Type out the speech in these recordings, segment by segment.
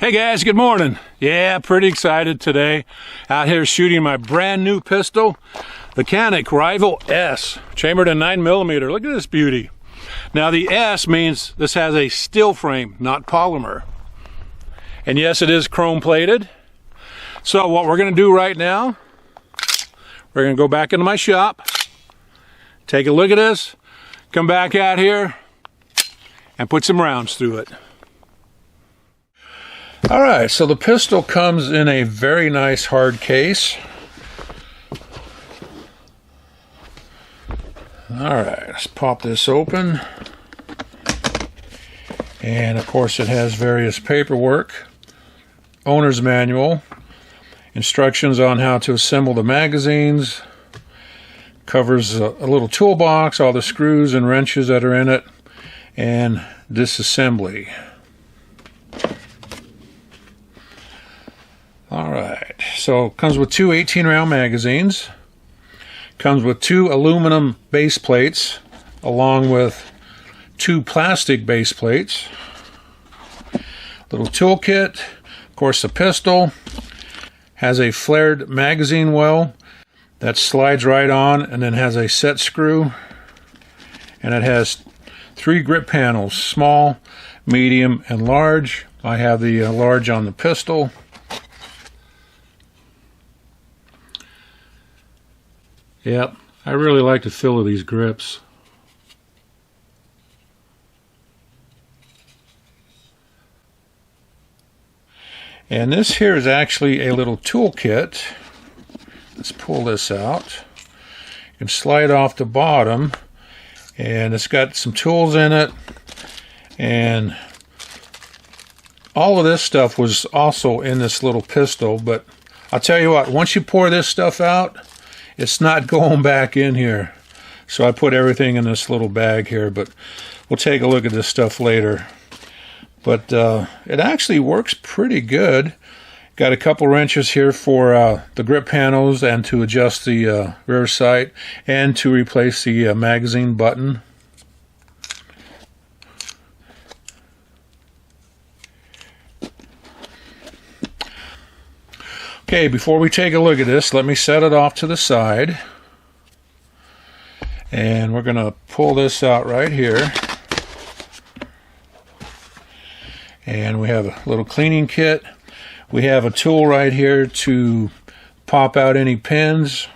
Hey guys, good morning. Yeah, pretty excited today. Out here shooting my brand new pistol, the Canik Rival S, chambered in 9mm. Look at this beauty. Now the S means this has a steel frame, not polymer. And yes, it is chrome plated. So what we're gonna do right now, we're gonna go back into my shop, take a look at this, come back out here, and put some rounds through it. All right, so the pistol comes in a very nice hard case. All right, let's pop this open. And of course it has various paperwork, owner's manual, instructions on how to assemble the magazines, covers a little toolbox, all the screws and wrenches that are in it, and disassembly. All right, so it comes with two 18-round magazines, comes with two aluminum base plates, along with two plastic base plates, little toolkit. Of course, the pistol has a flared magazine well that slides right on and then has a set screw, and it has three grip panels, small, medium, and large. I have the large on the pistol. Yep, I really like the feel of these grips. And this here is actually a little toolkit. Let's pull this out. You can slide off the bottom, and it's got some tools in it, and all of this stuff was also in this little pistol. But I'll tell you what, once you pour this stuff out, it's not going back in here. So I put everything in this little bag here, but we'll take a look at this stuff later. But it actually works pretty good. Got a couple wrenches here for the grip panels and to adjust the rear sight and to replace the magazine button. Okay, before we take a look at this, let me set it off to the side. And we're going to pull this out right here. And we have a little cleaning kit. We have a tool right here to pop out any pins.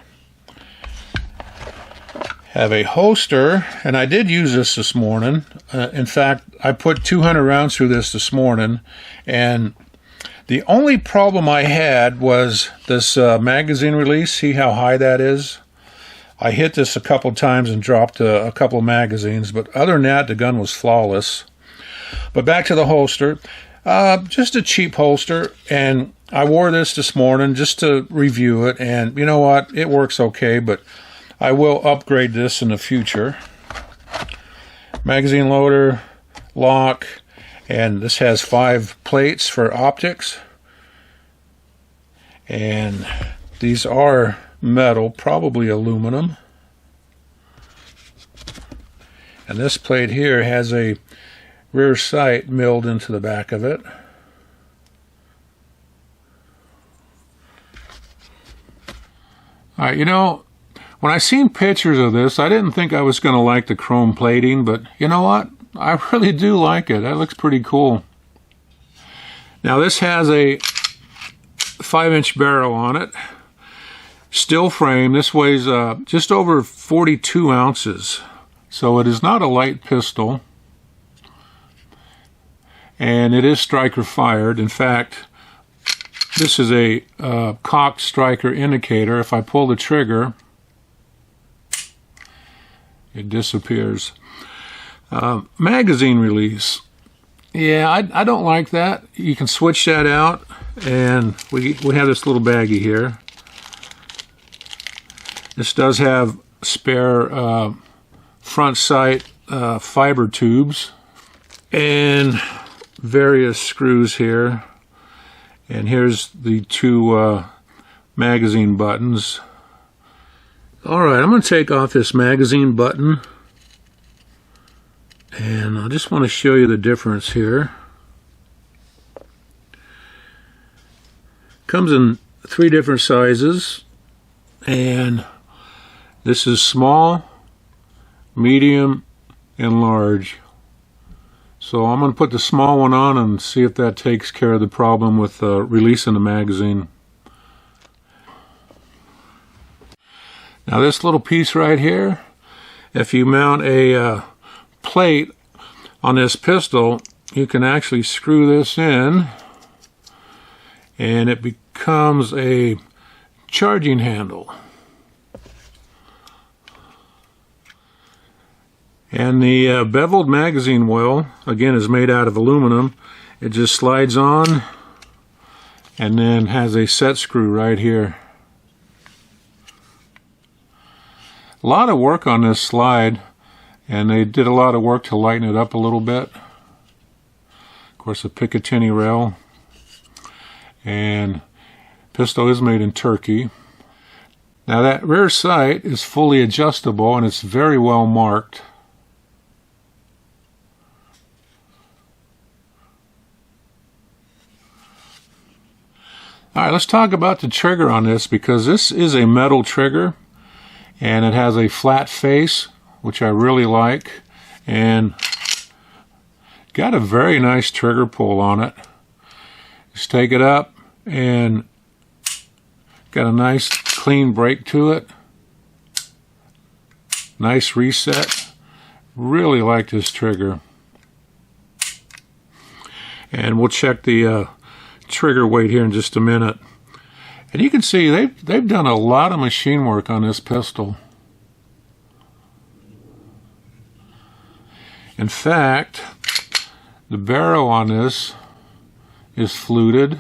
Have a holster, and I did use this morning. In fact, I put 200 rounds through this morning, and the only problem I had was this magazine release. See how high that is? I hit this a couple times and dropped a couple of magazines, but other than that, the gun was flawless. But back to the holster. Just a cheap holster, and I wore this morning just to review it, and you know what? It works okay, but I will upgrade this in the future. Magazine loader, lock, and this has 5 plates for optics. And these are metal, probably aluminum. And this plate here has a rear sight milled into the back of it. Alright, you know, when I seen pictures of this, I didn't think I was going to like the chrome plating, but you know what? I really do like it. That looks pretty cool. Now this has a 5-inch barrel on it. Steel frame. This weighs just over 42 ounces. So it is not a light pistol. And it is striker fired. In fact, this is a cocked striker indicator. If I pull the trigger, it disappears. Magazine release. Yeah, I don't like that. You can switch that out, and we have this little baggie here. This does have spare front sight fiber tubes and various screws here. And here's the two magazine buttons. Alright, I'm going to take off this magazine button. And I just want to show you the difference here. Comes in 3 different sizes, and this is small, medium, and large. So I'm going to put the small one on and see if that takes care of the problem with releasing the magazine. Now this little piece right here, if you mount a plate on this pistol, you can actually screw this in and it becomes a charging handle. And the beveled magazine well, again, is made out of aluminum. It just slides on and then has a set screw right here. A lot of work on this slide, and they did a lot of work to lighten it up a little bit. Of course, a Picatinny rail, and pistol is made in Turkey. Now that rear sight is fully adjustable and it's very well marked. Alright, let's talk about the trigger on this, because this is a metal trigger and it has a flat face, which I really like, and got a very nice trigger pull on it. Just take it up and got a nice clean break to it. Nice reset. Really like this trigger. And we'll check the trigger weight here in just a minute. And you can see they've done a lot of machine work on this pistol. In fact, the barrel on this is fluted,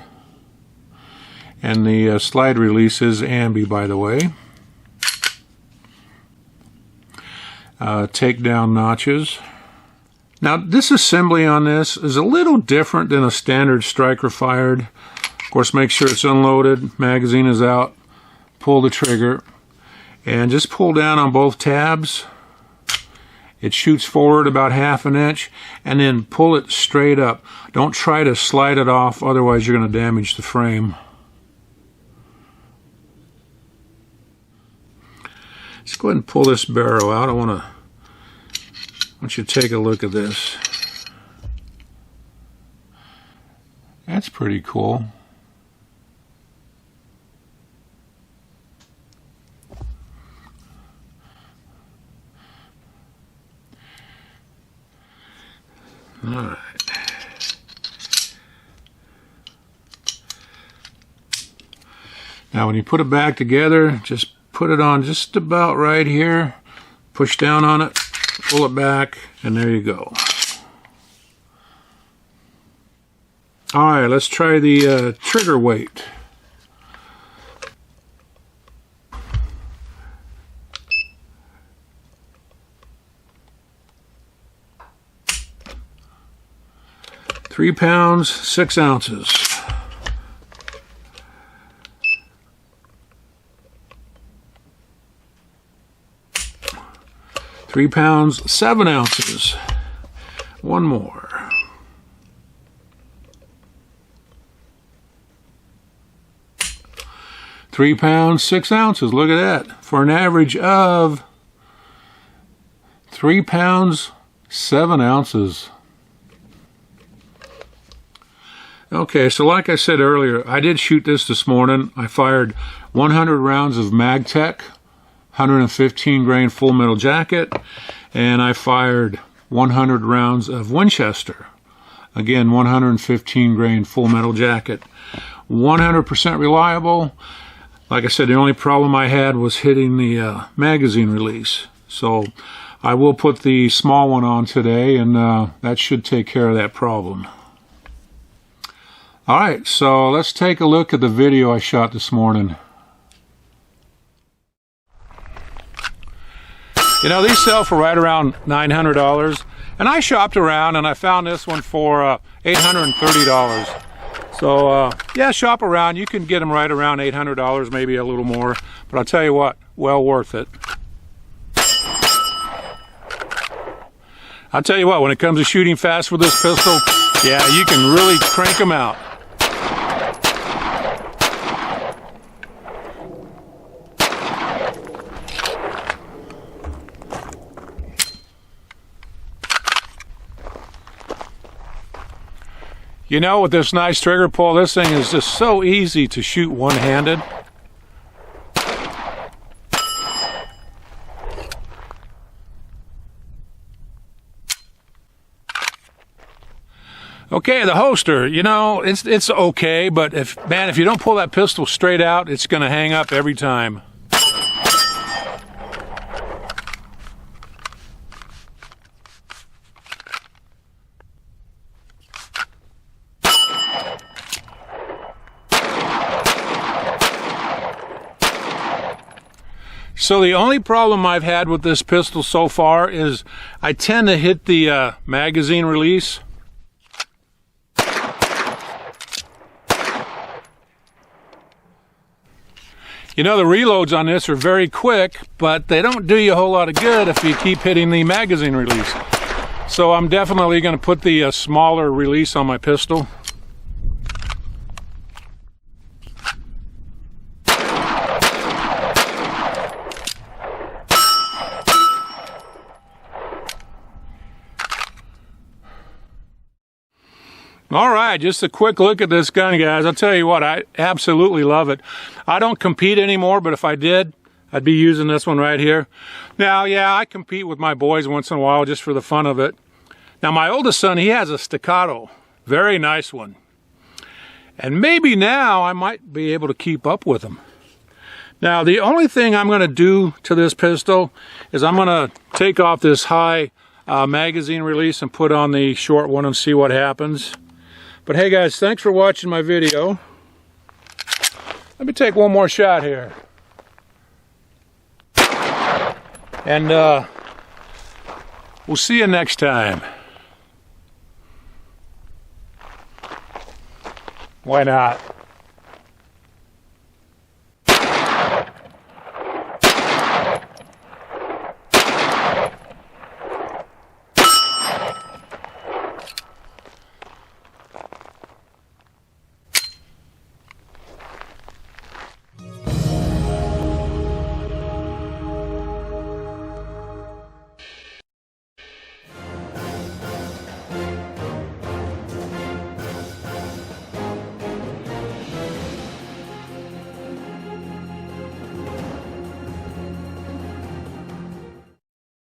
and the slide release is ambi, by the way. Takedown notches. Now, disassembly on this is a little different than a standard striker fired. Of course, make sure it's unloaded, magazine is out, pull the trigger, and just pull down on both tabs. It shoots forward about 1/2 inch, and then pull it straight up. Don't try to slide it off, otherwise you're going to damage the frame. Let's go ahead and pull this barrel out. I want you to take a look at this. That's pretty cool. All right. Now when you put it back together, just put it on just about right here, push down on it, pull it back, and there you go. All right, let's try the trigger weight. £3, 6 ounces. £3, 7 ounces. One more. £3, 6 ounces. Look at that. For an average of £3, 7 ounces. Okay, so like I said earlier, I did shoot this morning. I fired 100 rounds of MagTech, 115 grain full metal jacket, and I fired 100 rounds of Winchester. Again, 115 grain full metal jacket. 100% reliable. Like I said, the only problem I had was hitting the magazine release. So I will put the small one on today, and that should take care of that problem. Alright, so let's take a look at the video I shot this morning. You know, these sell for right around $900, and I shopped around and I found this one for $830. So, yeah, shop around. You can get them right around $800, maybe a little more, but I'll tell you what, well worth it. I'll tell you what, when it comes to shooting fast with this pistol, yeah, you can really crank them out. You know, with this nice trigger pull, this thing is just so easy to shoot one-handed. Okay, the holster, you know, it's okay, but if you don't pull that pistol straight out, it's going to hang up every time. So the only problem I've had with this pistol so far is I tend to hit the magazine release. You know, the reloads on this are very quick, but they don't do you a whole lot of good if you keep hitting the magazine release. So I'm definitely going to put the smaller release on my pistol. All right, just a quick look at this gun, guys. I'll tell you what, I absolutely love it. I don't compete anymore, but if I did, I'd be using this one right here. Now, yeah, I compete with my boys once in a while just for the fun of it. Now, my oldest son, he has a staccato. Very nice one. And maybe now I might be able to keep up with him. Now, the only thing I'm going to do to this pistol is I'm going to take off this high magazine release and put on the short one and see what happens. But hey guys, thanks for watching my video. Let me take one more shot here. And we'll see you next time. Why not?